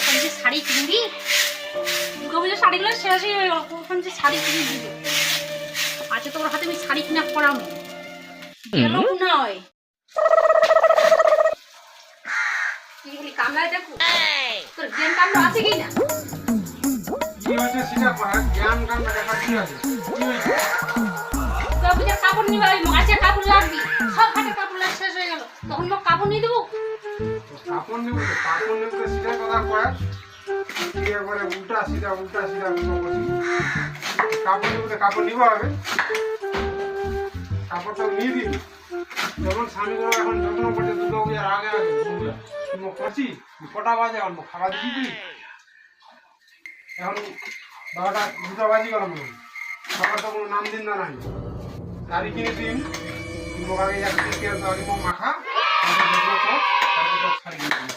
কখন যে শাড়ি কিনবি? দুর্গাপুজোর শাড়িগুলো শেষই হয়ে গেল, কখন যে শাড়ি কিনে দিবি? আচ্ছা তোর হাতে আমি শাড়ি কিনা পরাবো নয়। কি বলি কামলায় দেখো তোর জ্ঞান কামড় আছে কি না? কি হয়েছে সেটা জ্ঞান কান্না দেখা কি আছে? দুর্গাপুজোর কাপড় নিবে, ওই মাঝে কাপড় লাগবি, সব হাতে কাপড় লাগ শেষ হয়ে গেল, তখন মোক কাপড় নিয়ে দেবো? কাপড় নেব তো, কাপড় নেব তো সেটা কথা কয় কি একবারে উল্টা সিধা বলছি। কাপড় নেব তো কাপড় নিব হবে, কাপড় তো নিয়ে দিবি। যখন স্বামীগুলো এখন যত্ন করছে দুর্গাপূজার আগে মুখ করছি কটা বাজে এখন খাবার দিবি। এখন 12টা 2টা বাজি গেল মনে হয়, খাবার তো কোনো নাম দিন না নাই শাড়ি কিনে দিন মুখ আগে আগে মাখা তারপর শাড়ি কিনে দিন।